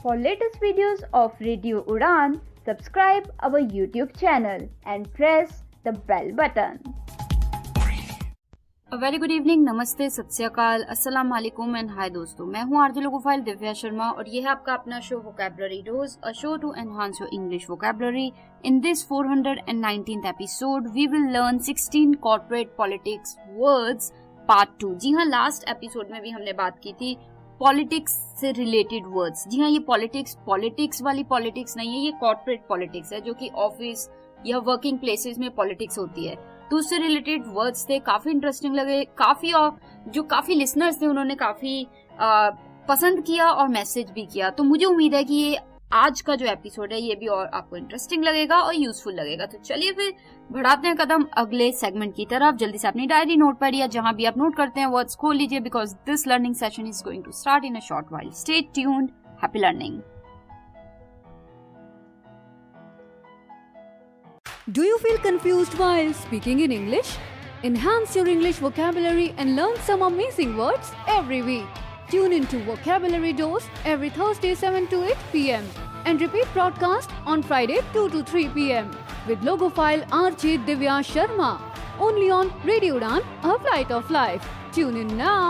For latest videos of Radio Udan, subscribe our YouTube channel and press the bell button. A very good evening, नमस्ते, सत श्री अकाल, अस्सलाम वालेकुम and hi दोस्तों, मैं हूं आरजे लोगोफाइल दिव्या शर्मा और ये है आपका अपना show vocabulary dose, a show to enhance your English vocabulary. In this 419th episode, we will learn 16 corporate politics words part 2. जी हाँ, लास्ट एपिसोड में भी हमने बात की थी पॉलिटिक्स से रिलेटेड वर्ड्स. जी हाँ, ये पॉलिटिक्स वाली पॉलिटिक्स नहीं है, ये कॉर्पोरेट पॉलिटिक्स है जो कि ऑफिस या वर्किंग प्लेसेस में पॉलिटिक्स होती है. तो उससे रिलेटेड वर्ड्स थे, काफी इंटरेस्टिंग लगे, काफी लिसनर्स थे, उन्होंने काफी पसंद किया और मैसेज भी किया. तो मुझे उम्मीद है कि ये आज का जो एपिसोड है ये भी और आपको इंटरेस्टिंग लगेगा और यूजफुल लगेगा. तो चलिए फिर बढ़ाते हैं कदम अगले सेगमेंट की तरफ. जल्दी से अपनी डायरी नोट पैड या जहां भी आप नोट करते हैं वर्ड्स खोल लीजिए, because this learning session is going to start in a short while. Stay tuned. Happy learning. Do you feel confused while speaking in English? Enhance your English vocabulary and learn some amazing words every week. Tune into Vocabulary Dose every Thursday 7 to 8 p.m. and repeat broadcast on Friday 2 to 3 p.m. with logophile RJ Divya Sharma. Only on Radio Udan, a flight of life. Tune in now.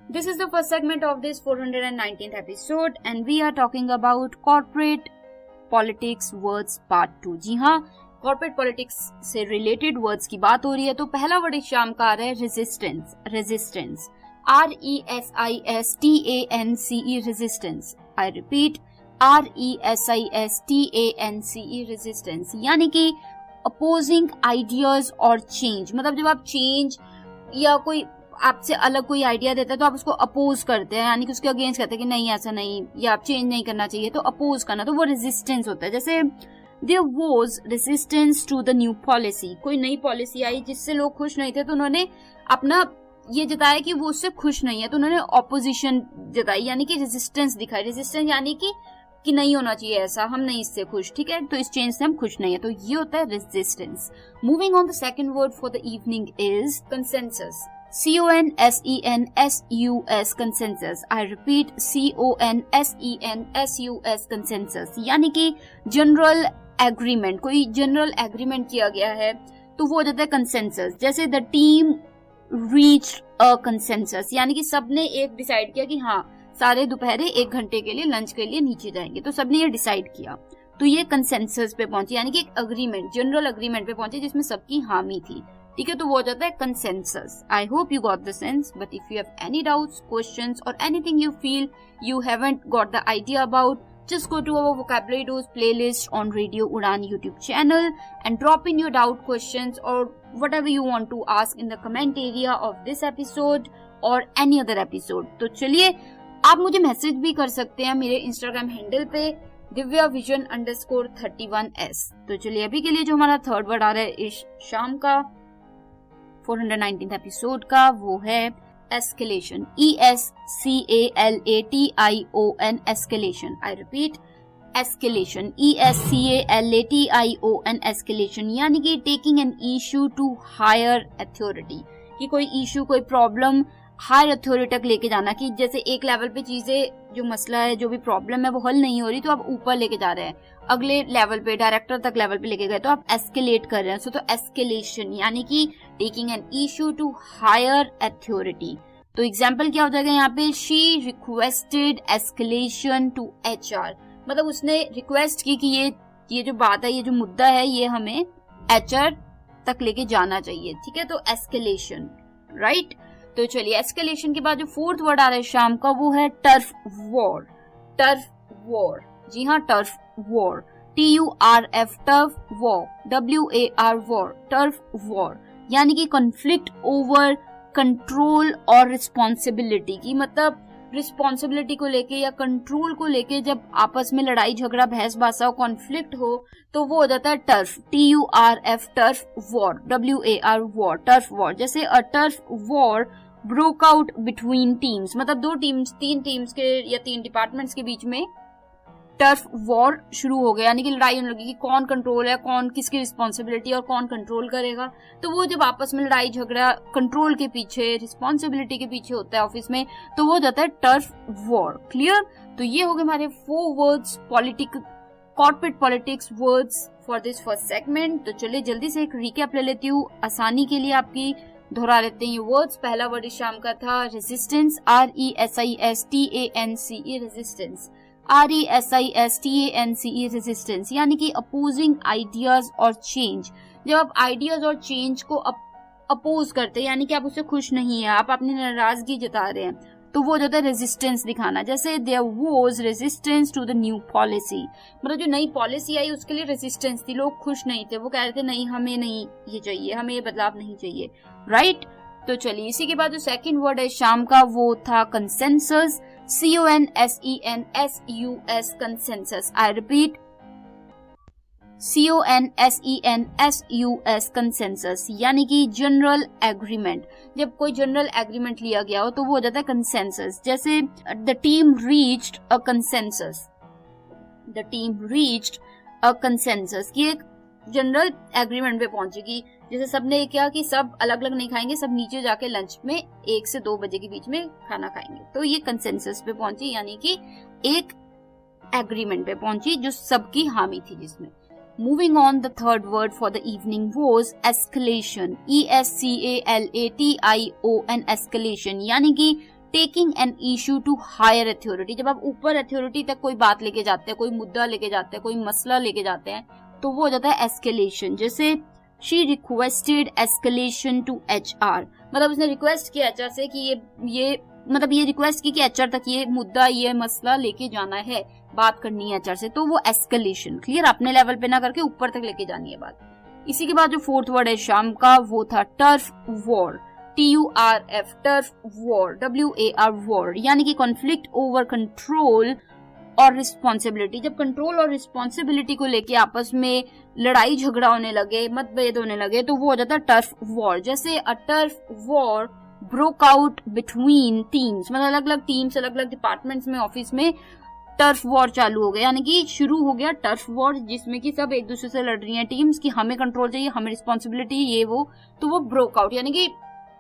This is the first segment of this 419th episode and we are talking about corporate politics words part 2. जी हाँ, corporate politics से related words की बात हो रही है. तो पहला word इस शाम का आ रहा है resistance. RESISTANCE resistance. I repeat, RESISTANCE resistance. यानी कि opposing ideas or change. मतलब जब आप change या कोई आपसे अलग कोई आइडिया देता है तो आप उसको अपोज करते हैं, यानी कि उसके अगेंस्ट कहते हैं कि नहीं ऐसा नहीं, या आप चेंज नहीं करना चाहिए, तो अपोज करना, तो वो रेजिस्टेंस होता है. जैसे there was resistance to the new policy. कोई नई पॉलिसी आई जिससे लोग खुश नहीं थे तो उन्होंने अपना ये जताया कि वो उससे खुश नहीं है, तो उन्होंने ऑपोजिशन जताई, यानी कि रेजिस्टेंस दिखाई. रेजिस्टेंस यानी कि नहीं होना चाहिए ऐसा, हम नहीं इससे खुश, ठीक है, तो इस चेंज से हम खुश नहीं है, तो ये होता है resistance. Moving on, the second word for the evening is consensus. CONSENSUS consensus. I repeat, CONSENSUS consensus. यानी कि जनरल एग्रीमेंट, कोई जनरल एग्रीमेंट किया गया है तो वो हो जाता है कंसेंसस. जैसे the team reached a consensus, यानी कि सबने एक डिसाइड किया कि हाँ सारे दोपहरे 1 घंटे के लिए लंच के लिए नीचे जाएंगे, तो सबने ये डिसाइड किया, तो ये कंसेंसस पे पहुंचे, यानी कि एक अग्रीमेंट, जनरल अग्रीमेंट पे पहुंचे जिसमें सबकी हामी थी, ठीक है, तो वो हो जाता है consensus. I hope you got the sense, but if you have any doubts, questions or anything you feel you haven't got the idea about, just go to our Vocabulary Dose playlist on Radio Udan YouTube channel and drop in your doubt, questions or whatever you want to ask in the comment area of this episode or any other episode. तो चलिए, आप मुझे message भी कर सकते हैं मेरे Instagram handle पे divyavision_31s. तो चलिए, अभी के लिए जो हमारा थर्ड वर्ड आ रहा है इस शाम का 419th एपिसोड का, वो है escalation. ESCALATION escalation. I repeat, escalation. ESCALATION escalation. यानी कि taking an issue to higher authority. कि कोई इशू, कोई प्रॉब्लम हायर अथॉरिटी तक लेके जाना, कि जैसे एक लेवल पे चीजें, जो मसला है, जो भी प्रॉब्लम है वो हल नहीं हो रही, तो आप ऊपर लेके जा रहे हैं, अगले लेवल पे, डायरेक्टर तक लेवल पे लेके गए, तो आप एस्केलेट कर रहे हैं. तो एस्केलेशन यानी कि taking an issue to higher authority. तो एग्जाम्पल क्या हो जाएगा यहाँ पे, she requested escalation to HR. मतलब उसने रिक्वेस्ट की कि ये जो बात है, ये जो मुद्दा है, ये हमें HR तक लेके जाना चाहिए, ठीक है, तो एस्केलेशन, राइट. तो चलिए, एस्केलेशन के बाद जो फोर्थ वर्ड आ रहा है शाम का, वो है टर्फ वॉर. टर्फ वॉर, जी हाँ, turf war. TURF, turf war, WAR war, turf war, यानी कि कॉन्फ्लिक्ट ओवर कंट्रोल और रिस्पॉन्सिबिलिटी की, मतलब रिस्पॉन्सिबिलिटी को लेके या कंट्रोल को लेके जब आपस में लड़ाई झगड़ा, बहस बासा हो, कॉन्फ्लिक्ट हो, तो वो हो जाता है turf. TURF, turf war, WAR war, turf war. जैसे a turf war broke out between teams, मतलब 2 टीम्स, 3 टीम्स के या 3 डिपार्टमेंट्स के बीच में टर्फ वॉर शुरू हो गया, यानी कि लड़ाई होने लगी कि कौन कंट्रोल है, कौन किसकी रिस्पॉन्सिबिलिटी और कौन कंट्रोल करेगा। तो वो जब आपस में लड़ाई झगड़ा कंट्रोल के पीछे, रिस्पॉन्सिबिलिटी के पीछे होता है ऑफिस में, तो वो हो जाता है टर्फ वॉर। क्लियर? तो ये हो गए हमारे 4 words corporate politics words for this first segment. तो चलिए जल्दी से एक रिकैप ले लेती हूँ, आसानी के लिए आपकी दोहरा लेते हैं ये वर्ड्स। पहला वर्ड इस शाम का था resistance, RESISTANCE, resistance, RESISTANCE, resistance, यानी कि अपोजिंग आइडियाज और चेंज। जब आप आइडियाज और चेंज को अपोज करते हैं, यानी कि आप उससे खुश नहीं है, आप अपनी नाराजगी जता रहे हैं, तो वो जो है रेजिस्टेंस दिखाना। जैसे there was resistance to the new policy, मतलब जो नई पॉलिसी आई उसके लिए रेजिस्टेंस थी, लोग खुश नहीं थे, वो कह रहे थे नहीं हमें नहीं ये चाहिए, हमें ये बदलाव नहीं चाहिए, राइट। तो चलिए इसी के बाद जो सेकंड वर्ड है शाम का वो था consensus, CONSENSUS, consensus. I repeat, CONSENSUS, consensus, यानी कि जनरल एग्रीमेंट। जब कोई जनरल एग्रीमेंट लिया गया हो तो वो हो जाता है कंसेंसस। जैसे the team reached a consensus, the team reached a consensus, कि एक जनरल एग्रीमेंट पे पहुंचेगी। जैसे सबने क्या कि सब अलग अलग नहीं खाएंगे, सब नीचे जाके लंच में 1 से 2 बजे के बीच में खाना खाएंगे, तो ये कंसेंसस पे पहुंची, यानी कि एक एग्रीमेंट पे पहुंची जो सबकी हामी थी जिसमें। Moving on, the third word for the evening was escalation, ESCALATION, escalation, यानी कि taking an issue to higher authority। जब आप ऊपर अथॉरिटी तक कोई बात लेके जाते हैं, कोई मुद्दा लेके जाते हैं, कोई मसला लेके जाते हैं, तो वो हो जाता है escalation। जैसे she requested escalation to HR, मतलब उसने रिक्वेस्ट किया HR से कि ये मतलब ये रिक्वेस्ट की कि HR तक ये मुद्दा, ये मसला लेके जाना है, बात करनी है HR से, तो वो एस्केलेशन। क्लियर? अपने लेवल पे ना करके ऊपर तक लेके जानी है बात। इसी के बाद जो फोर्थ वर्ड है शाम का वो था turf war, TURF, turf war, WAR, war, यानी कि कॉन्फ्लिक्ट ओवर कंट्रोल और रिस्पॉन्सिबिलिटी। जब कंट्रोल और रिस्पॉन्सिबिलिटी को लेके आपस में लड़ाई झगड़ा होने लगे, मतभेद होने लगे, तो वो हो जाता है टर्फ वॉर। जैसे a turf war broke out between teams, मतलब अलग अलग टीम्स, अलग अलग डिपार्टमेंट्स में, ऑफिस में टर्फ वॉर चालू हो गया, यानी कि शुरू हो गया टर्फ वॉर, जिसमें कि सब एक दूसरे से लड़ रही हैं टीम्स कि हमें कंट्रोल चाहिए, हमें रिस्पॉन्सिबिलिटी, ये वो, तो वो ब्रोक आउट, यानी कि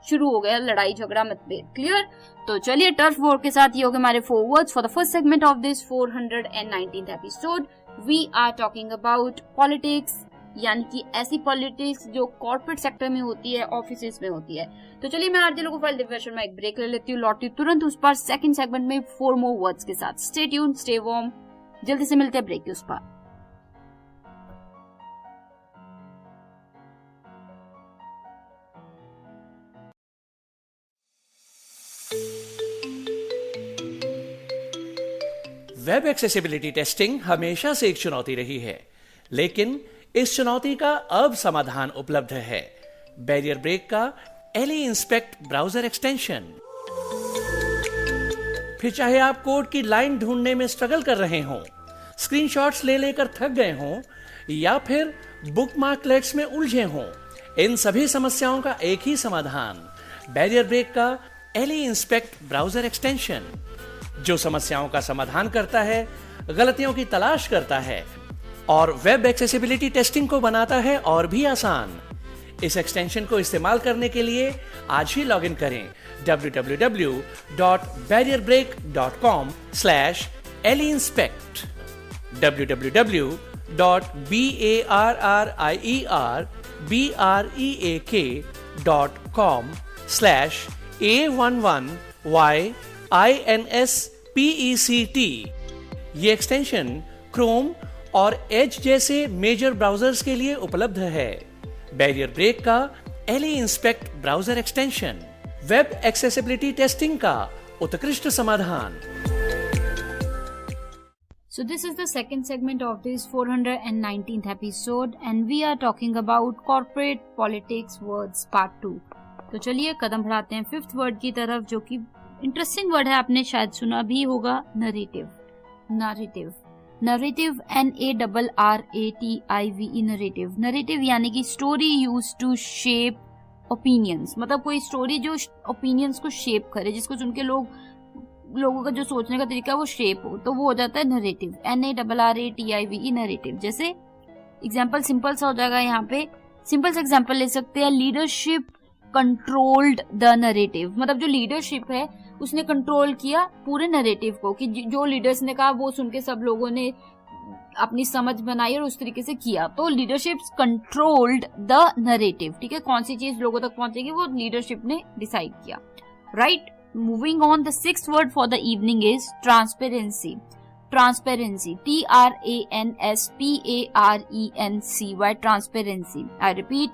शुरू हो गया लड़ाई झगड़ा मतभेद। क्लियर? तो चलिए टर्फ वॉर के साथ ये हो गए हमारे 4 words for the first segment of this 419th episode. We are talking about politics, यानी कि ऐसी पॉलिटिक्स जो कॉर्पोरेट सेक्टर में होती है, ऑफिस में होती है। तो चलिए मैं आरती लोगों फाइल दिव्या शर्मा एक ब्रेक ले लेती हूँ, लौटती तुरंत उस पर सेकंड सेगमेंट में 4 मोर वर्ड्स के साथ। स्टे ट्यून्ड, स्टे वार्म, जल्दी से मिलते हैं ब्रेक के उस पर। वेब एक्सेसिबिलिटी टेस्टिंग हमेशा से एक चुनौती रही है, लेकिन इस चुनौती का अब समाधान उपलब्ध है, बैरियर ब्रेक का एली इंस्पेक्ट ब्राउजर एक्सटेंशन। फिर चाहे आप कोड की लाइन ढूंढने में स्ट्रगल कर रहे हों, स्क्रीनशॉट्स ले लेकर थक गए हों, या फिर बुकमार्कलेट्स में उलझे हों, इन सभी समस्याओं का एक ही समाधान, बैरियर ब्रेक का एली इंस्पेक्ट ब्राउजर एक्सटेंशन, जो समस्याओं का समाधान करता है, गलतियों की तलाश करता है और वेब एक्सेसिबिलिटी टेस्टिंग को बनाता है और भी आसान। इस एक्सटेंशन को इस्तेमाल करने के लिए आज ही लॉगिन करें www.barrierbrake.com/eliinspect, www.barrierbrake.com/A11YINSPECT। ये एक्सटेंशन क्रोम और एज जैसे मेजर ब्राउजर्स के लिए उपलब्ध है। बैरियर ब्रेक का Ally Inspect browser extension, web accessibility testing का उत्कृष्ट समाधान। So this is the second segment of this 419th episode and we are talking about corporate politics words part 2। तो चलिए कदम बढ़ाते हैं 5th वर्ड की तरफ, जो कि इंटरेस्टिंग वर्ड है, आपने शायद सुना भी होगा, narrative. Narrative, narrative, NARRATIVE, narrative. Narrative यानी कि story used to shape opinions, मतलब कोई स्टोरी जो ओपिनियंस को शेप करे, जिसको सुन के लोग लोगों का जो सोचने का तरीका है वो शेप हो, तो वो हो जाता है नरेटिव, NARRATIVE नरेटिव। जैसे एग्जाम्पल सिंपल सा हो जाएगा, यहाँ पे सिंपल सा एग्जाम्पल ले सकते हैं, लीडरशिप कंट्रोल्ड द नरेटिव, मतलब जो लीडरशिप है उसने कंट्रोल किया पूरे नरेटिव को, कि जो लीडर्स ने कहा वो सुन के सब लोगों ने अपनी समझ बनाई और उस तरीके से किया, तो लीडरशिप कंट्रोल्ड द नरेटिव। ठीक है, कौन सी चीज लोगों तक पहुंचेगी वो लीडरशिप ने डिसाइड किया, right. Moving on, the sixth word for the evening is transparency. Transparency, TRANSPARENCY, transparency. I repeat,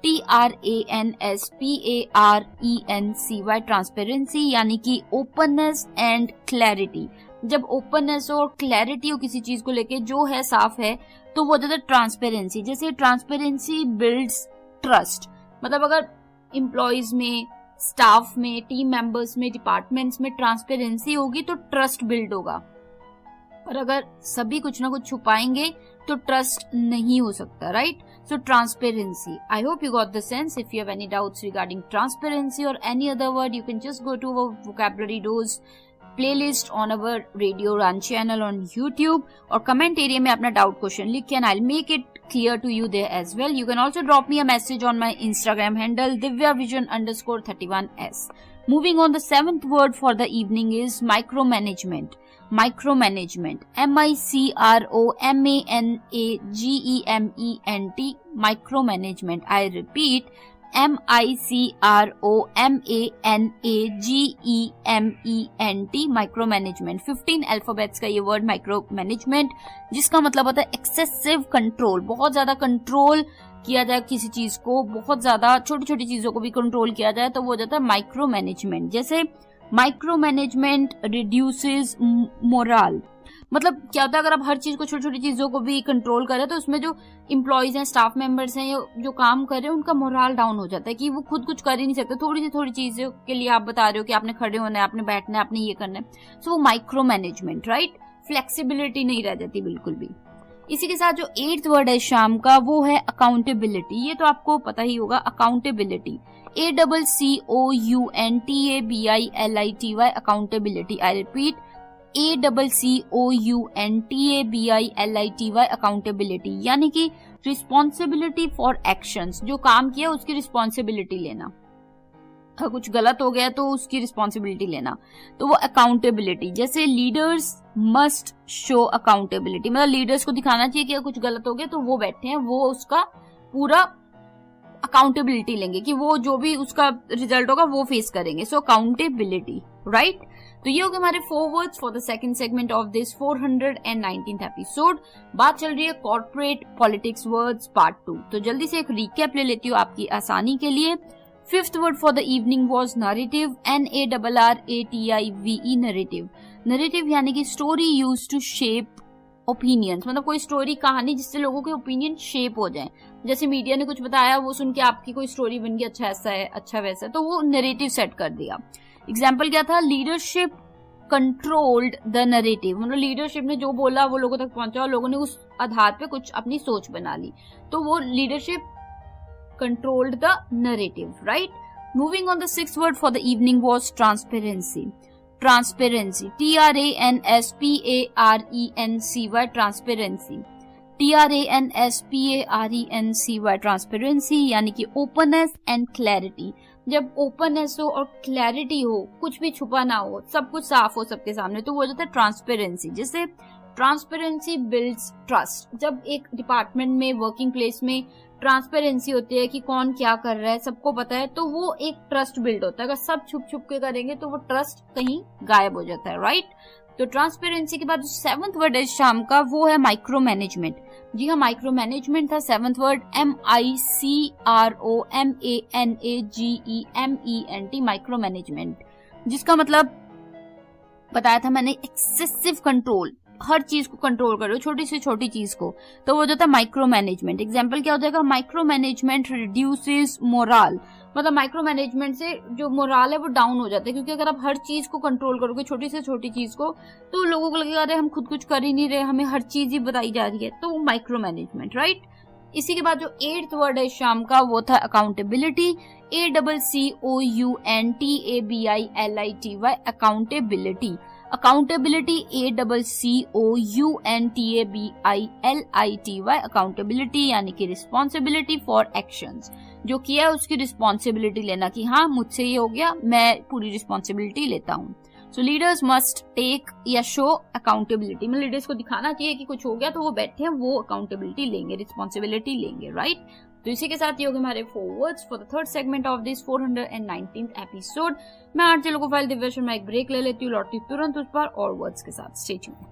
TRANSPARENCY, transparency, यानी कि ओपननेस एंड क्लैरिटी। जब ओपननेस हो और क्लैरिटी हो किसी चीज को लेके, जो है साफ है, तो वो होता है ट्रांसपेरेंसी। जैसे ट्रांसपेरेंसी बिल्ड्स ट्रस्ट, मतलब अगर एम्प्लॉइज में, स्टाफ में, टीम मेंबर्स में, डिपार्टमेंट्स में ट्रांसपेरेंसी होगी तो ट्रस्ट बिल्ड होगा, और अगर सभी कुछ ना कुछ छुपाएंगे तो ट्रस्ट नहीं हो सकता, right. So transparency. I hope you got the sense. If you have any doubts regarding transparency or any other word, you can just go to our vocabulary dose playlist on our Radio Run channel on YouTube, और comment area में अपना doubt question लिख के, and I'll make it clear to you there as well. You can also drop me a message on my Instagram handle divyavision_31s. Moving on, the seventh word for the evening is micromanagement. Micromanagement, MICROMANAGEMENT, micromanagement. I repeat, MICROMANAGEMENT, micromanagement. 15 alphabets का ये word micromanagement, जिसका मतलब होता है excessive control, बहुत ज्यादा control किया जाए किसी चीज को, बहुत ज्यादा छोटी छोटी चीजों को भी कंट्रोल किया जाए, तो वो हो जाता है माइक्रो मैनेजमेंट। जैसे माइक्रो मैनेजमेंट रिड्यूसेस मोरल, मतलब क्या होता है अगर आप हर चीज को, छोटी छोटी चीजों को भी कंट्रोल करें, तो उसमें जो इम्प्लॉइज हैं, स्टाफ मेंबर्स हैं, जो काम कर रहे हैं, उनका मोरल डाउन हो जाता है कि वो खुद कुछ कर ही नहीं सकते। थोड़ी चीजों के लिए आप बता रहे हो कि आपने खड़े होना है, आपने बैठना है, आपने ये करना है, सो वो माइक्रो मैनेजमेंट, राइट। फ्लेक्सिबिलिटी नहीं रह जाती बिल्कुल भी। इसी के साथ जो 8th वर्ड है शाम का, वो है अकाउंटेबिलिटी। ये तो आपको पता ही होगा, accountability, ACCOUNTABILITY, accountability. I repeat, ACCOUNTABILITY, accountability, यानी कि रिस्पॉन्सिबिलिटी फॉर एक्शंस, जो काम किया उसकी रिस्पॉन्सिबिलिटी लेना, अगर कुछ गलत हो गया तो उसकी रिस्पॉन्सिबिलिटी लेना, तो वो अकाउंटेबिलिटी। जैसे लीडर्स मस्ट शो अकाउंटेबिलिटी, मतलब लीडर्स को दिखाना चाहिए कि अगर कुछ गलत हो गया तो वो बैठे हैं, वो उसका पूरा अकाउंटेबिलिटी लेंगे, कि वो जो भी उसका रिजल्ट होगा वो फेस करेंगे, सो अकाउंटेबिलिटी, राइट। तो ये हो गए हमारे 4 words for the second segment of this 419th episode. बात चल रही है कॉर्पोरेट पॉलिटिक्स वर्ड्स पार्ट 2, तो जल्दी से एक रिकैप ले लेती हूँ आपकी आसानी के लिए। 5th word for the evening was narrative, NARRATIVE, narrative. Narrative यानी कि story used to shape opinions, मतलब कोई स्टोरी, कहानी जिससे लोगों के ओपिनियन शेप हो जाए। जैसे मीडिया ने कुछ बताया, वो सुन के आपकी कोई स्टोरी बन गई, अच्छा ऐसा है, अच्छा वैसा है, तो वो नरेटिव सेट कर दिया। एग्जाम्पल क्या था, लीडरशिप कंट्रोल्ड द नरेटिव, मतलब लीडरशिप ने जो बोला वो लोगों तक पहुंचा और लोगों ने उस आधार पे कुछ अपनी सोच बना ली, तो वो leadership controlled the narrative, right? Moving on, the 6th word for the evening was transparency. Transparency, TRANSPARENCY, transparency. TRANSPARENCY, transparency, यानी कि openness and clarity. जब openness हो और clarity हो, कुछ भी छुपा ना हो, सब कुछ साफ हो सबके सामने, तो वो हो जाता है ट्रांसपेरेंसी। जैसे ट्रांसपेरेंसी बिल्ड्स ट्रस्ट, जब एक डिपार्टमेंट में, वर्किंग प्लेस में ट्रांसपेरेंसी होती है कि कौन क्या कर रहा है, सबको पता है, तो वो एक ट्रस्ट बिल्ड होता है। अगर सब छुप छुप के करेंगे तो वो ट्रस्ट कहीं गायब हो जाता है, राइट। तो ट्रांसपेरेंसी के बाद जो 7th वर्ड है शाम का, वो है माइक्रो मैनेजमेंट। जी हाँ, माइक्रो मैनेजमेंट था 7th word, MICROMANAGEMENT, micro management, जिसका मतलब बताया था मैंने, एक्सेसिव कंट्रोल, हर चीज को कंट्रोल कर रहे हो, छोटी से छोटी चीज को, तो वो जाता है माइक्रो मैनेजमेंट। एग्जाम्पल क्या हो जाएगा, माइक्रो मैनेजमेंट रिड्यूसेस मोरल, मतलब माइक्रो मैनेजमेंट से जो मोरल है वो डाउन हो जाता है, क्योंकि अगर आप हर चीज को कंट्रोल करोगे, छोटी से छोटी चीज को, तो लोगों को लगेगा अरे हम खुद कुछ कर ही नहीं रहे, हमें हर चीज ही बताई जा रही है, तो माइक्रो मैनेजमेंट, राइट। इसी के बाद जो 8th वर्ड है शाम का वो था accountability, ACCOUNTABILITY, accountability. Accountability ACCOUNTABILITY, accountability यानी कि रिस्पॉन्सिबिलिटी फॉर एक्शंस, जो किया है उसकी रिस्पॉन्सिबिलिटी लेना कि हाँ मुझसे ये हो गया, मैं पूरी रिस्पॉन्सिबिलिटी लेता हूँ। सो लीडर्स मस्ट टेक या शो अकाउंटेबिलिटी, मतलब लीडर्स को दिखाना चाहिए कि कुछ हो गया तो वो बैठे हैं, वो अकाउंटेबिलिटी लेंगे, रिस्पॉन्सिबिलिटी लेंगे, राइट। तो इसी के साथ ये हो गए हमारे 4 words for the third segment of this 419th episode. मैं आरजे लोकोफाइल दिव्या शर्मा एक ब्रेक ले लेती हूँ, लौटती तुरंत उस पर और वर्ड्स के साथ। Stay tuned.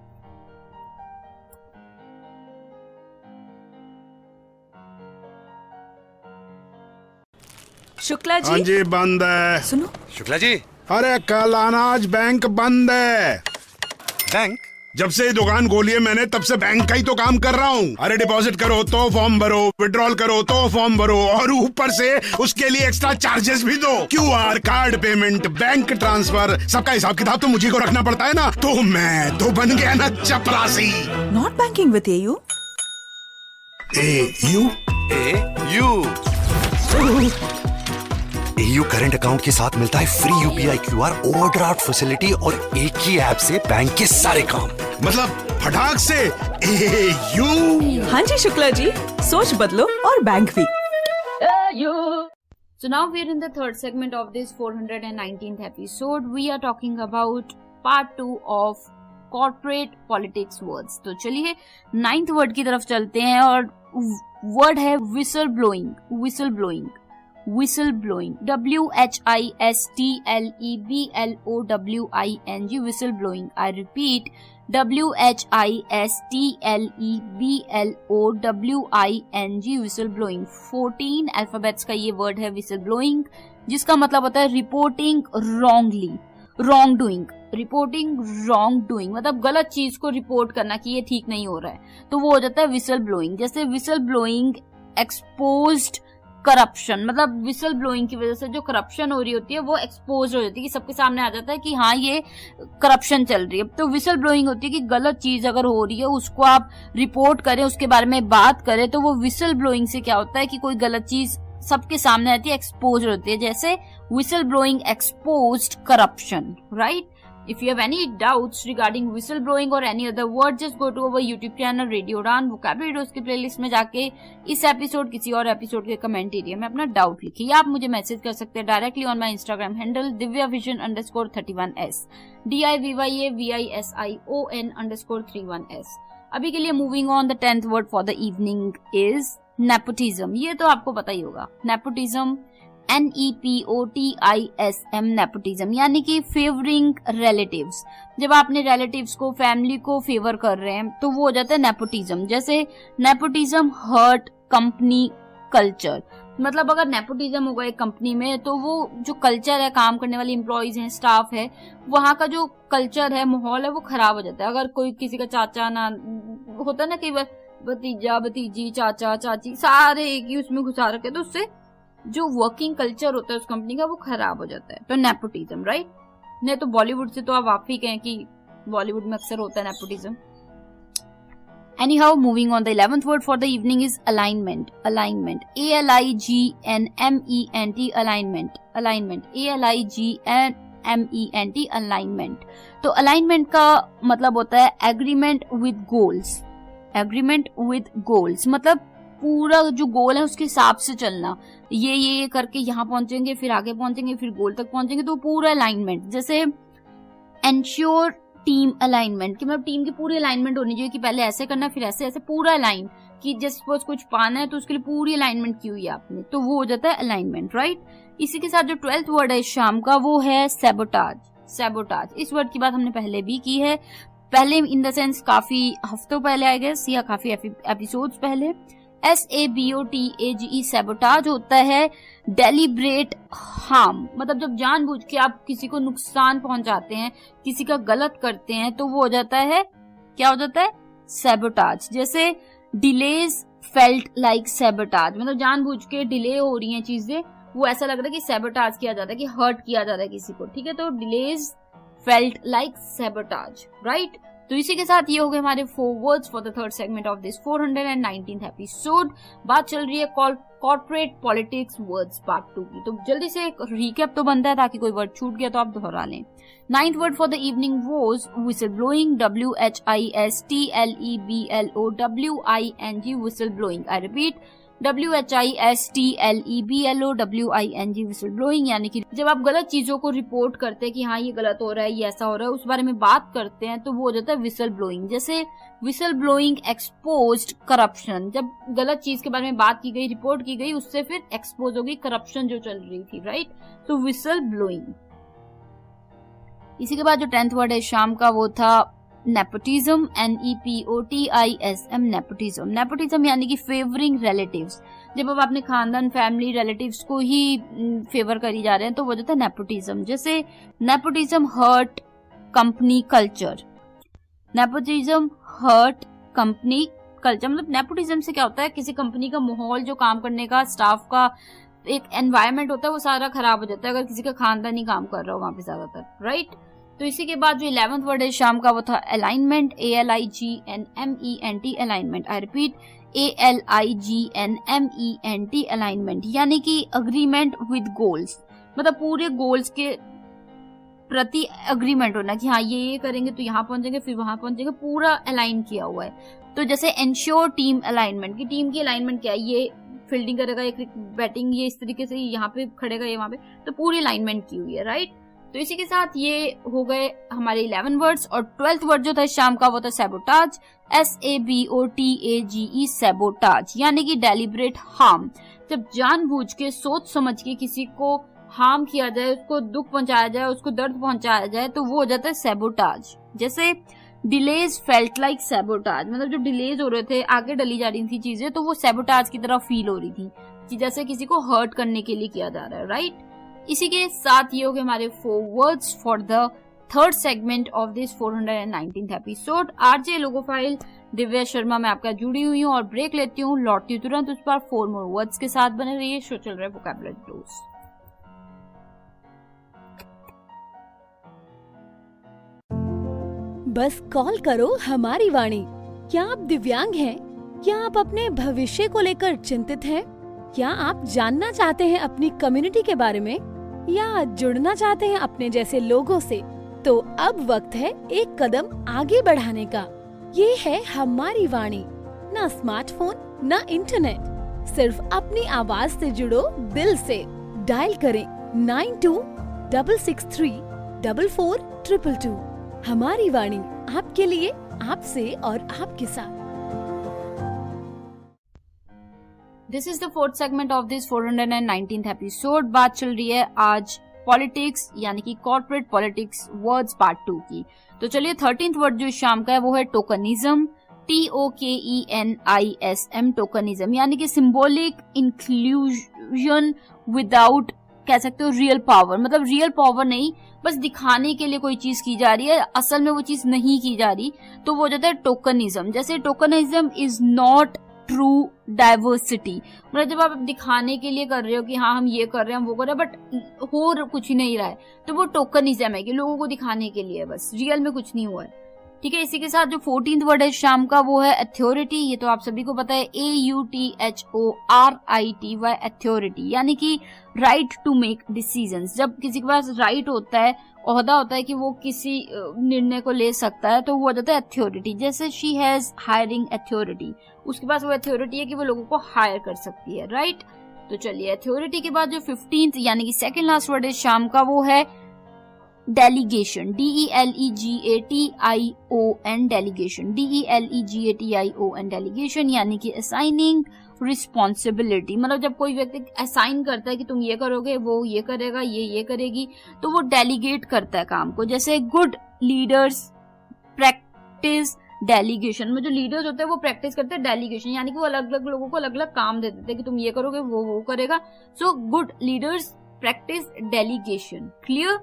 शुक्ला जी। हाँ जी बंद है। सुनो शुक्ला जी। अरे कल अनाज बैंक बंद है। बैंक? जब से ये दुकान खोली है मैंने तब से बैंक का ही तो काम कर रहा हूँ। अरे डिपॉजिट करो तो फॉर्म भरो, विड्रॉल करो तो फॉर्म भरो, और ऊपर से उसके लिए एक्स्ट्रा चार्जेस भी दो। QR card payment, bank transfer, सबका हिसाब किताब तो मुझे को रखना पड़ता है ना। तो मैं तो बन गया ना चपरासी। Not banking with AU। AU current account के साथ मिलता है free UPI QR overdraft facility और एक ही ऐप से बैंक के सारे काम। मतलब फटाक से AU। हाँ जी शुक्ला जी, सोच बदलो और बैंक भी। So now we are in the third segment of this 419th episode. We are talking about part 2 of corporate politics words. तो चलिए 9th वर्ड की तरफ चलते हैं और वर्ड है whistle blowing, whistle blowing, whistle blowing, WHISTLEBLOWING, whistle blowing. I repeat, WHISTLEBLOWING, whistle blowing. 14 alphabets का ये वर्ड है whistle blowing, जिसका मतलब होता है reporting wrongly, wrong doing, reporting wrong doing, मतलब गलत चीज को रिपोर्ट करना कि ये ठीक नहीं हो रहा है, तो वो हो जाता है विसल ब्लोइंग। जैसे विसल ब्लोइंग एक्सपोज्ड करप्शन, मतलब विसल ब्लोइंग की वजह से जो करप्शन हो रही होती है वो एक्सपोज हो जाती है, कि सबके सामने आ जाता है कि हाँ ये करप्शन चल रही है। तो विसल ब्लोइंग होती है कि गलत चीज अगर हो रही है उसको आप रिपोर्ट करें, उसके बारे में बात करें, तो वो विसल ब्लोइंग से क्या होता है कि कोई गलत चीज सबके सामने आती है, एक्सपोज होती है, जैसे whistle blowing exposed corruption, right? If you have any doubts regarding whistle blowing or any other word, just go to our YouTube channel Radio Udan Vocabulary Dose की प्लेलिस्ट में जाके इस एपिसोड किसी और एपिसोड के कमेंट एरिया में अपना doubt लिखिए, या आप मुझे मैसेज कर सकते हैं directly on my Instagram handle divyavision_31s, DIVYAVISION_31s। अभी के लिए moving on, the 10th word for the evening is nepotism. ये तो आपको पता ही होगा, नेपोटिज्म, NEPOTISM, नेपोटिज्म यानी कि फेवरिंग रिलेटिव्स। जब आपने रिलेटिव्स को, फैमिली को फेवर कर रहे हैं तो वो हो जाता है नेपोटिज्म। जैसे नेपोटिज्म हर्ट कंपनी कल्चर, मतलब अगर नेपोटिज्म होगा एक कंपनी में तो वो जो कल्चर है, काम करने वाले एम्प्लॉइज हैं, स्टाफ है, वहाँ का जो कल्चर है, माहौल है, वो खराब हो जाता है। अगर कोई किसी का चाचा ना होता है ना, कई बार भतीजा भतीजी चाचा चाची सारे एक ही उसमें घुसा रखे, तो उससे जो वर्किंग कल्चर होता है उस कंपनी का वो खराब हो जाता है। तो नेपोटिज्म, राइट। नहीं तो बॉलीवुड से तो आप ही कहें कि बॉलीवुड में अक्सर होता है nepotism. Anyhow, moving on, the 11th word for the evening is alignment. Alignment, ALIGNMENT, alignment, alignment, ALIGNMENT, alignment। तो alignment का मतलब होता है agreement with goals, agreement with goals, मतलब पूरा जो गोल है उसके हिसाब से चलना, ये करके यहाँ पहुंचेंगे, फिर आगे पहुंचेंगे, फिर गोल तक पहुंचेंगे, तो पूरा अलाइनमेंट। जैसे एंश्योर टीम अलाइनमेंट, कि मतलब टीम की पूरी अलाइनमेंट होनी चाहिए कि पहले ऐसे करना है, फिर ऐसे ऐसे पूरा अलाइन, कि जस्ट सपोज कुछ पाना है तो उसके लिए पूरी अलाइनमेंट की हुई है आपने, तो वो हो जाता है अलाइनमेंट, राइट। इसी के साथ जो 12th वर्ड है शाम का वो है सैबोटाज। सैबोटाज, इस वर्ड की बात हमने पहले भी की है, पहले इन द सेंस काफी हफ्तों पहले आई गेस, या काफी एपिसोड्स पहले। SABOTAGE, सैबोटाज होता है डेलिब्रेट हार्म, मतलब जब जानबूझ के आप किसी को नुकसान पहुंचाते हैं, किसी का गलत करते हैं, तो वो हो जाता है, क्या हो जाता है, सैबोटाज। जैसे डिलेज फेल्ट लाइक सैबोटाज, मतलब जानबूझ के डिले हो रही हैं चीजें, वो ऐसा लग रहा है कि सैबोटाज किया जाता है, कि हर्ट किया जा रहा है किसी को, ठीक है। तो delays felt like sabotage, right. तो तो इसी के साथ ये हो गए हमारे 4 words for the third segment of this 419th episode. बात चल रही है कॉर्पोरेट पॉलिटिक्स वर्ड्स पार्ट 2 की, तो जल्दी से एक रिकैप तो बनता है ताकि कोई वर्ड छूट गया तो आप दोहरा लें। 9th word for the evening was whistleblowing, whistleblowing, whistleblowing. I repeat, whistleblowing, whistleblowing, यानी कि जब आप गलत चीजों को रिपोर्ट करते हैं कि हाँ ये गलत हो रहा है, ये ऐसा हो रहा है, उस बारे में बात करते हैं तो वो हो जाता है विसल ब्लोइंग। जैसे विसल ब्लोइंग एक्सपोज्ड करप्शन, जब गलत चीज के बारे में बात की गई, रिपोर्ट की गई, उससे फिर एक्सपोज हो गई करप्शन जो चल रही थी, राइट। तो विसल ब्लोइंग। इसी के बाद जो 10th वर्ड है शाम का वो था नेपोटिज्म, NEPOTISM, नेपोटिज्म। नेपोटिज्म यानी कि फेवरिंग रिलेटिव्स, जब आप अपने खानदान फैमिली रिलेटिव्स को ही फेवर करी जा रहे हैं तो वो जाता है नेपोटिज्म। जैसे nepotism hurt company culture, nepotism hurt company culture, मतलब नेपोटिज्म से क्या होता है, किसी कंपनी का माहौल, जो काम करने का, स्टाफ का एक एनवायरनमेंट होता है, वो सारा खराब हो जाता है अगर किसी का खानदान ही काम कर रहा हो वहां पे ज्यादातर, राइट। तो इसी के बाद जो 11th वर्ड है शाम का वो था alignment, ALIGNMENT, alignment. I repeat, ALIGNMENT, alignment, यानी कि अग्रीमेंट विद गोल्स, मतलब पूरे गोल्स के प्रति अग्रीमेंट होना कि हाँ ये करेंगे तो यहाँ पहुंचेंगे, फिर वहां पहुंचेंगे, पूरा अलाइन किया हुआ है। तो जैसे एंश्योर टीम अलाइनमेंट, की टीम की अलाइनमेंट क्या है, ये फील्डिंग करेगा, ये बैटिंग ये इस तरीके से यहाँ पे खड़ेगा, ये वहां पे, तो पूरी अलाइनमेंट की हुई है, राइट। तो इसी के साथ ये हो गए हमारे 11 वर्ड्स। और 12th वर्ड जो था शाम का वो था सैबोटाज, SABOTAGE, सैबोटाज, यानी कि डेलिब्रेट हार्म, जब जानबूझ के सोच समझ के किसी को हार्म किया जाए, उसको दुख पहुंचाया जाए, उसको दर्द पहुंचाया जाए, तो वो हो जाता है सैबोटाज। जैसे डिलेज फेल्ट लाइक सैबोटाज, मतलब जो डिलेज हो रहे थे, आगे डली जा रही थी चीजें, तो वो सैबोटाज की तरह फील हो रही थी, जैसे किसी को हर्ट करने के लिए किया जा रहा है, राइट। इसी के साथ ये हो गए हमारे 4 words for the third segment of this 419th episode. RJ logophile Divya Sharma मैं आपका जुड़ी हुई हूँ और ब्रेक लेती हूँ, लौटती हूँ तुरंत उस पर 4 मोर वर्ड्स के साथ। बने रहिए, शो चल रहा है वोकैबुलरी डोज। बस कॉल करो हमारी वाणी। क्या आप दिव्यांग हैं? क्या आप अपने भविष्य को लेकर चिंतित हैं? क्या आप जानना चाहते हैं अपनी कम्युनिटी के बारे में, या जुड़ना चाहते हैं अपने जैसे लोगों से? तो अब वक्त है एक कदम आगे बढ़ाने का। ये है हमारी वाणी, ना स्मार्टफोन ना इंटरनेट, सिर्फ अपनी आवाज से जुड़ो दिल से। डायल करें 9266344222। हमारी वाणी, आपके लिए, आपसे और आपके साथ। This is the 4th segment of this 419th episode. बात चल रही है आज पॉलिटिक्स यानी कि कॉर्पोरेट पॉलिटिक्स वर्ड्स पार्ट 2 की। तो चलिए 13th वर्ड जो शाम का है वो है टोकनिज्म, TOKENISM, टोकनिज्म, यानी कि सिंबॉलिक इंक्लूजन विदाउट, कह सकते हो रियल पावर, मतलब रियल पावर नहीं, बस दिखाने के लिए कोई चीज की जा रही है, असल में वो चीज नहीं की जा रही, तो वो जाता है टोकनिज्म। जैसे tokenism is not true diversity, मतलब जब आप दिखाने के लिए कर रहे हो कि हाँ हम ये कर रहे हैं, हम वो कर रहे हैं, बट हो कुछ ही नहीं रहा है, तो वो टोकनिज्म है कि लोगों को दिखाने के लिए, बस रियल में कुछ नहीं हुआ है, ठीक है। इसी के साथ जो 14th वर्ड है शाम का वो है अथॉरिटी। ये तो आप सभी को पता है, AUTHORITY, अथॉरिटी, यानी कि राइट टू मेक डिसीजंस। जब किसी के पास राइट होता है, ओहदा होता है कि वो किसी निर्णय को ले सकता है, तो वो हो जाता है अथॉरिटी। जैसे शी हैज हायरिंग अथॉरिटी, उसके पास वो अथॉरिटी है कि वो लोगों को हायर कर सकती है, राइट। तो चलिए अथॉरिटी के बाद जो 15th यानी कि सेकंड लास्ट वर्ड है शाम का वो है delegation, DELEGATION, delegation, DELEGATION, delegation, यानी कि असाइनिंग रिस्पॉन्सिबिलिटी, मतलब जब कोई व्यक्ति असाइन करता है कि तुम ये करोगे, वो ये करेगा, ये करेगी, तो वो डेलीगेट करता है काम को। जैसे गुड लीडर्स प्रैक्टिस डेलीगेशन, में जो लीडर्स होते हैं वो प्रैक्टिस करते हैं डेलीगेशन, यानी कि वो अलग अलग लोगों को अलग अलग काम दे देते हैं कि तुम ये करोगे, वो करेगा। So good leaders practice delegation, clear.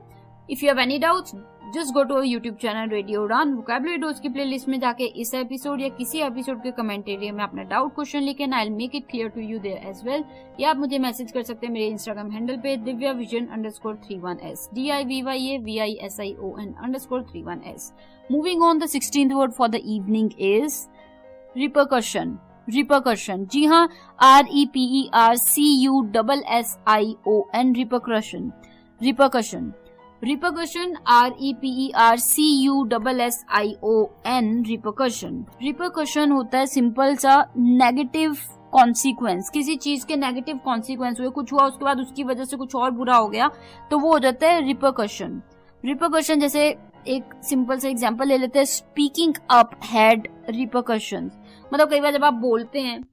If you have any doubts just go to our YouTube channel Radio Udaan, vocabulary dose की प्लेलिस्ट में जाके इस एपिसोड या किसी एपिसोड के कमेंट एरिया में अपना डाउट क्वेश्चन लिखे and I will make it clear to you there as well. या आप मुझे मैसेज कर सकते हैं मेरे इंस्टाग्राम हैंडल पे divyavision_31s DIVYAVISION_31s। Moving on, the 16th word for the evening is repercussion. Repercussion, जी हाँ, REPERCUSSION, repercussion. Repercussion, repercussion, REPERCUSSION, repercussion. रिपरकशन होता है सिंपल सा नेगेटिव कॉन्सिक्वेंस, किसी चीज के नेगेटिव कॉन्सिक्वेंस हुए, कुछ हुआ उसके बाद उसकी वजह से कुछ और बुरा हो गया तो वो हो जाता है रिपरकशन। रिपरकशन जैसे एक सिंपल सा एग्जांपल ले लेते हैं, स्पीकिंग अप हैड रिपरकशंस। मतलब कई बार जब आप बोलते हैं,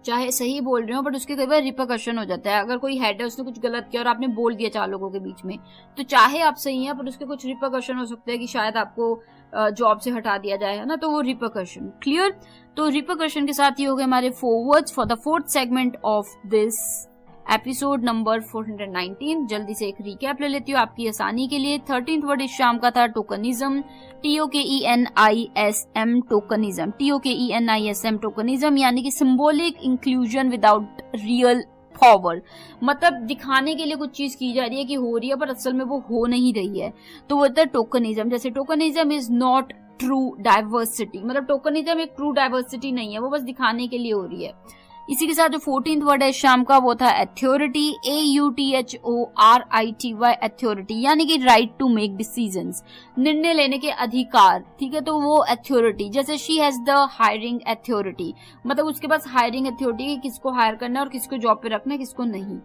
चाहे सही बोल रहे हो बट उसके कई बार रिपरकशन हो जाता है। अगर कोई हेड है उसने कुछ गलत किया और आपने बोल दिया 4 लोगों के बीच में, तो चाहे आप सही हैं पर उसके कुछ रिपरकशन हो सकते हैं कि शायद आपको जॉब से हटा दिया जाए, है ना, तो वो रिपरकशन। क्लियर? तो रिपरकशन के साथ ही हो गए हमारे 4 words for the 4th segment of this episode number 419। जल्दी से एक रिकैप ले लेती हूँ आपकी आसानी के लिए। 13th वर्ड इस शाम का था tokenism, TOKENISM, tokenism, TOKENISM, tokenism, यानी कि symbolic inclusion without real power. मतलब दिखाने के लिए कुछ चीज की जा रही है कि हो रही है पर असल में वो हो नहीं रही है, तो वो होता है टोकनिज्म। जैसे tokenism is not true diversity, मतलब टोकनिज्म एक ट्रू डाइवर्सिटी नहीं है, वो बस दिखाने के लिए हो रही है। इसी के साथ जो 14th वर्ड है शाम का वो था अथॉरिटी, AUTHORITY, अथॉरिटी, यानी कि राइट टू मेक डिसीजंस, निर्णय लेने के अधिकार। ठीक है, तो वो अथॉरिटी। जैसे she has the hiring authority, मतलब उसके पास हायरिंग अथॉरिटी है, किसको हायर करना है और किसको जॉब पे रखना है, किसको नहीं।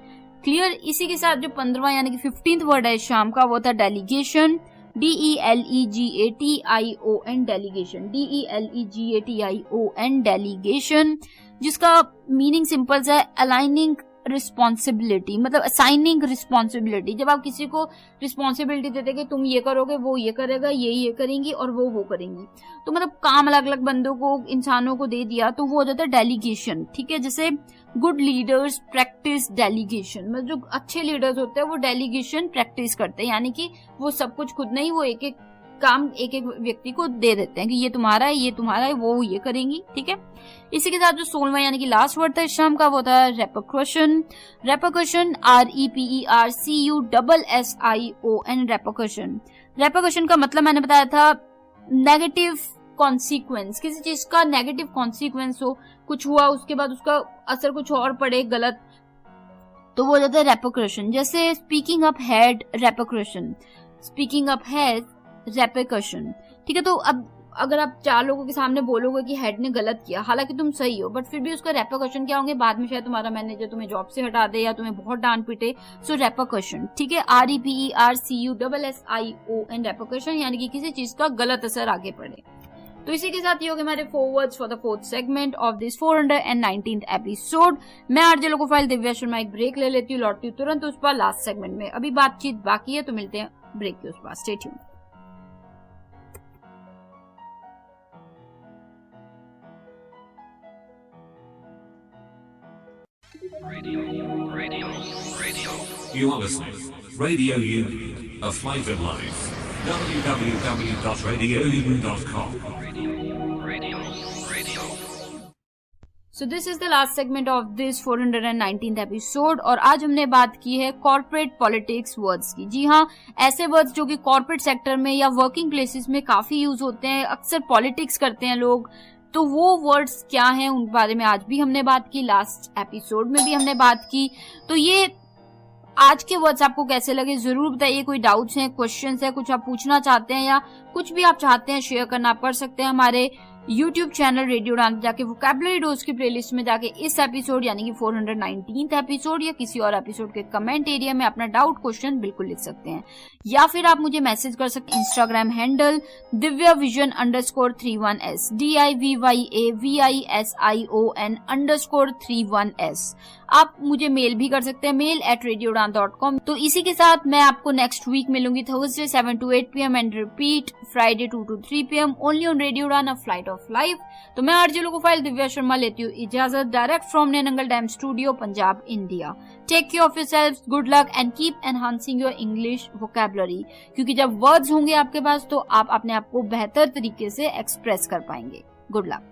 क्लियर? इसी के साथ जो 15वां यानी कि 15th वर्ड है शाम का वो था delegation, DELEGATION, delegation, DELEGATION, delegation, जिसका मीनिंग सिंपल सा है अलाइनिंग रिस्पॉन्सिबिलिटी, मतलब असाइनिंग रिस्पॉन्सिबिलिटी। जब आप किसी को रिस्पॉन्सिबिलिटी देते कि तुम ये करोगे, वो ये करेगा, ये करेंगी और वो करेंगी, तो मतलब काम अलग अलग बंदों को, इंसानों को दे दिया, तो वो हो जाता है डेलीगेशन। ठीक है, जैसे गुड लीडर्स प्रैक्टिस डेलीगेशन, मतलब जो अच्छे लीडर्स होते हैं वो डेलीगेशन प्रैक्टिस करते हैं, यानी कि वो सब कुछ खुद नहीं, वो एक एक काम एक एक व्यक्ति को दे देते हैं कि ये तुम्हारा है, ये तुम्हारा है, वो ये करेंगी। ठीक है, इसी के साथ जो 16वां यानी कि लास्ट वर्ड था इस शाम का वो था repercussion. Repercussion, REPERCUSSION, repercussion. Repercussion का मतलब मैंने बताया था नेगेटिव कॉन्सिक्वेंस, किसी चीज का नेगेटिव कॉन्सिक्वेंस हो, कुछ हुआ उसके बाद उसका असर कुछ और पड़े गलत, तो वो हो जाता है रेपरकशन। जैसे speaking up had repercussion, speaking up has repercussion. ठीक है, तो अब अगर आप 4 लोगों के सामने बोलोगे कि हेड ने गलत किया, हालांकि तुम सही हो, बट फिर भी उसका रेपरकशन क्या होंगे, बाद में शायद तुम्हारा मैनेजर तुम्हें जॉब से हटा दे या तुम्हें बहुत डांट पीटे, सो रेपरकशन। ठीक है, REPERCUSSION, रेपरकशन, यानी कि किसी चीज का गलत असर आगे पड़े। तो इसी के साथ ये हो गए हमारे 4 words for the 4th segment of this 419th episode. मैं आरजे लोकोफाइल दिव्या शर्मा एक ब्रेक ले लेती हूँ, लौटती हूँ तुरंत उस पर लास्ट सेगमेंट में। अभी बातचीत बाकी है, तो मिलते हैं ब्रेक के उस पर। Stay tuned. You are listening. Radio Union, a flight of life. www.radiounion.com. So this is the last segment of this 419th episode और आज हमने बात की है कॉर्पोरेट पॉलिटिक्स वर्ड्स की। जी हाँ, ऐसे वर्ड्स जो कि कॉर्पोरेट सेक्टर में या वर्किंग प्लेसेस में काफी यूज होते हैं, अक्सर पॉलिटिक्स करते हैं लोग, तो वो वर्ड्स क्या हैं उन बारे में आज भी हमने बात की, लास्ट एपिसोड में भी हमने बात की। तो ये आज के वर्ड्स आपको कैसे लगे जरूर बताइए। कोई डाउट्स हैं, क्वेश्चंस है, कुछ आप पूछना चाहते हैं या कुछ भी आप चाहते हैं शेयर करना, आप कर सकते हैं हमारे YouTube चैनल रेडियो उड़ान जाके वोकैबुलरी डोज की प्लेलिस्ट में जाके इस एपिसोड यानी कि 419th एपिसोड या किसी और एपिसोड के कमेंट एरिया में अपना डाउट क्वेश्चन बिल्कुल लिख सकते हैं, या फिर आप मुझे मैसेज कर सकते हैं इंस्टाग्राम हैंडल divyavision_31s DIVYAVISION_31s। आप मुझे मेल भी कर सकते हैं, mail@radioudan.com। तो इसी के साथ मैं आपको नेक्स्ट वीक मिलूंगी Thursday 7 to 8 PM and repeat Friday 2 to 3 PM only on radio Udaan, a flight of of life. तो मैं आरजे लोकोफाइल दिव्या शर्मा लेती हूँ इजाजत direct from Naya Nangal dam studio, Punjab, India. Take care of yourself, good luck and keep enhancing your English vocabulary, क्योंकि जब words होंगे आपके पास तो आप अपने आप को बेहतर तरीके से एक्सप्रेस कर पाएंगे। Good luck.